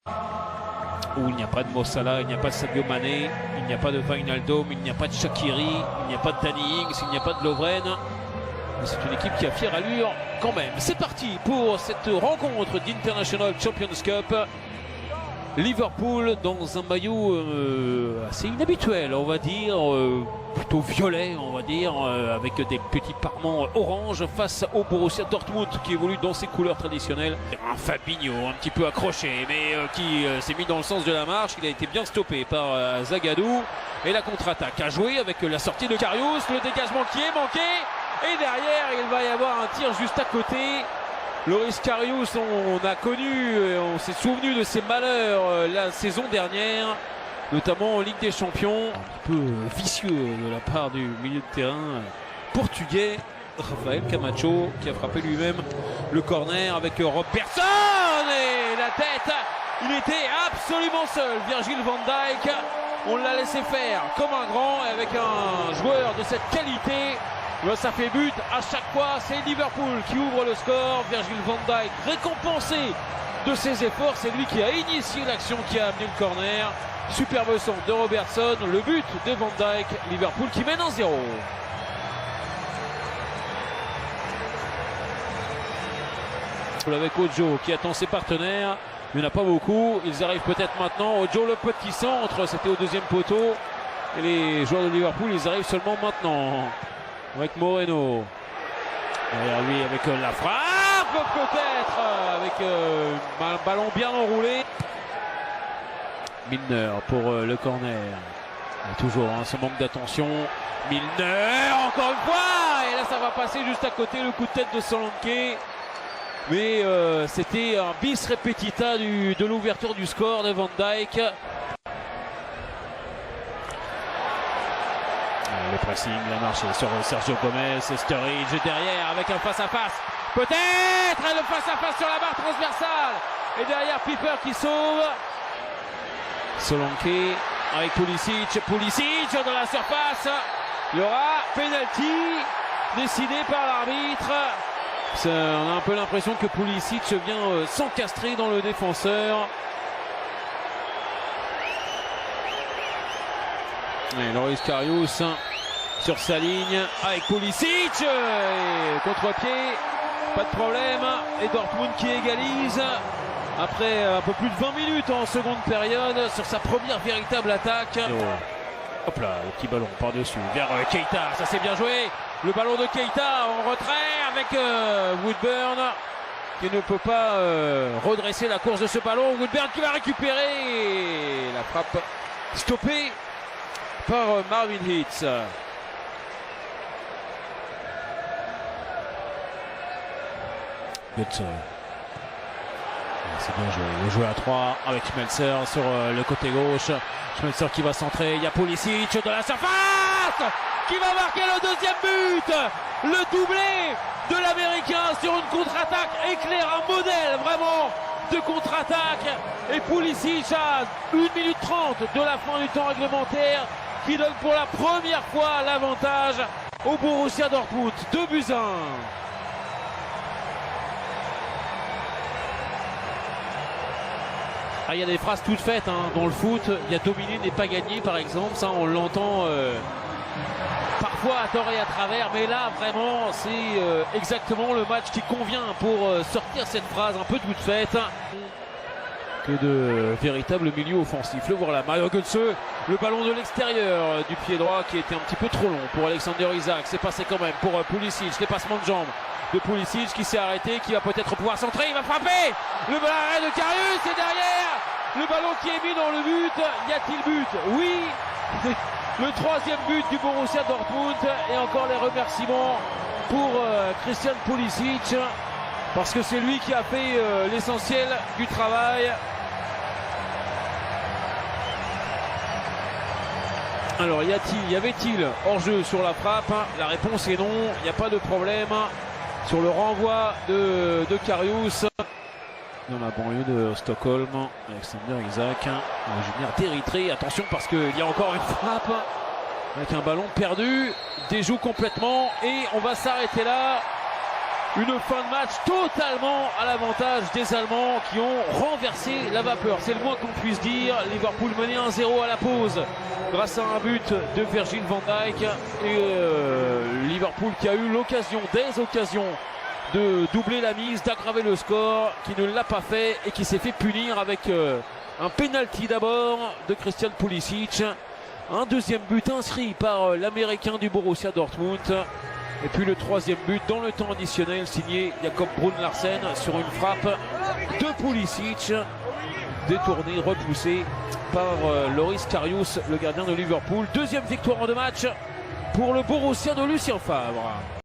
où il n'y a pas de Mo Salah, il n'y a pas de Sadio Mané, il n'y a pas de Wijnaldum, il n'y a pas de Shaqiri, il n'y a pas de Danny Ings, il n'y a pas de Lovren. Mais c'est une équipe qui a fière allure quand même. C'est parti pour cette rencontre d'International Champions Cup. Liverpool dans un maillot assez inhabituel, on va dire, plutôt violet, on va dire, avec des petits parements orange face au Borussia Dortmund qui évolue dans ses couleurs traditionnelles. Un Fabinho un petit peu accroché, mais qui s'est mis dans le sens de la marche. Il a été bien stoppé par Zagadou. Et la contre-attaque a joué avec la sortie de Karius, le dégagement qui est manqué. Et derrière, il va y avoir un tir juste à côté. Loris Karius, on a connu, on s'est souvenu de ses malheurs la saison dernière, notamment en Ligue des Champions. Un peu vicieux de la part du milieu de terrain portugais, Rafael Camacho, qui a frappé lui-même le corner avec Robertson. Et la tête, il était absolument seul, Virgil van Dijk. On l'a laissé faire comme un grand, et avec un joueur de cette qualité, ça fait but à chaque fois. C'est Liverpool qui ouvre le score. Virgil van Dijk récompensé de ses efforts. C'est lui qui a initié l'action, qui a amené le corner. Superbe centre de Robertson. Le but de Van Dijk. Liverpool qui mène 1-0. Avec Ojo qui attend ses partenaires. Il n'y en a pas beaucoup. Ils arrivent peut-être maintenant. Ojo, le petit centre. C'était au deuxième poteau. Et les joueurs de Liverpool, ils arrivent seulement maintenant. Avec Moreno, derrière lui avec la frappe peut-être, avec un ballon bien enroulé. Milner pour le corner, et toujours ce manque d'attention. Milner encore une fois, et là ça va passer juste à côté, le coup de tête de Solanke. Mais c'était un bis repetita de l'ouverture du score de Van Dijk. Le pressing a marché sur Sergio Gomez, Sturridge derrière avec un face-à-face. Peut-être le face-à-face sur la barre transversale. Et derrière Piper qui sauve. Solanke avec Pulisic dans la surface. Il y aura penalty décidé par l'arbitre. On a un peu l'impression que Pulisic vient s'encastrer dans le défenseur. Et Loris Karius sur sa ligne avec Pulisic, contre-pied, pas de problème, et Dortmund qui égalise après un peu plus de 20 minutes en seconde période sur sa première véritable attaque. Hop là, le petit ballon par-dessus vers Keita, ça c'est bien joué, le ballon de Keita en retrait avec Woodburn qui ne peut pas redresser la course de ce ballon. Woodburn qui va récupérer, la frappe stoppée par Marvin Hitz. C'est bien joué. Le jeu à 3 avec Schmelzer sur le côté gauche. Schmelzer qui va centrer. Il y a Pulisic dans la surface qui va marquer le deuxième but. Le doublé de l'Américain sur une contre-attaque éclaire, un modèle vraiment de contre-attaque. Et Pulisic à 1 minute 30 de la fin du temps réglementaire qui donne pour la première fois l'avantage au Borussia Dortmund. 2-1. Il y a des phrases toutes faites dans le foot. Il y a dominer n'est pas gagné par exemple. Ça on l'entend parfois à tort et à travers. Mais là vraiment c'est exactement le match qui convient pour sortir cette phrase un peu toute faite. Que de véritables milieux offensifs. Le voilà, Mario Götze, le ballon de l'extérieur du pied droit qui était un petit peu trop long pour Alexander Isak. C'est passé quand même pour Pulisic, dépassement de jambe de Pulisic qui s'est arrêté, qui va peut-être pouvoir centrer, il va frapper. Le ballon arrêt de Karius et derrière le ballon qui est mis dans le but. Y a-t-il but? Oui. Le troisième but du Borussia Dortmund et encore les remerciements pour Christian Pulisic parce que c'est lui qui a fait l'essentiel du travail. Alors y avait-il hors-jeu sur la frappe? La réponse est non, il n'y a pas de problème sur le renvoi de Karius. Dans la banlieue de Stockholm, Alexander Isak, originaire d'Érythrée. Attention parce qu'il y a encore une frappe avec un ballon perdu, déjoue complètement et on va s'arrêter là. Une fin de match totalement à l'avantage des Allemands qui ont renversé la vapeur. C'est le moins qu'on puisse dire. Liverpool menait 1-0 à la pause grâce à un but de Virgil van Dijk. Et Liverpool qui a eu des occasions de doubler la mise, d'aggraver le score, qui ne l'a pas fait et qui s'est fait punir avec un penalty d'abord de Christian Pulisic. Un deuxième but inscrit par l'Américain du Borussia Dortmund. Et puis le troisième but dans le temps additionnel signé Jakob Brun Larsen sur une frappe de Pulisic, détournée, repoussée par Loris Karius, le gardien de Liverpool. Deuxième victoire en 2 matchs pour le Borussia de Lucien Favre.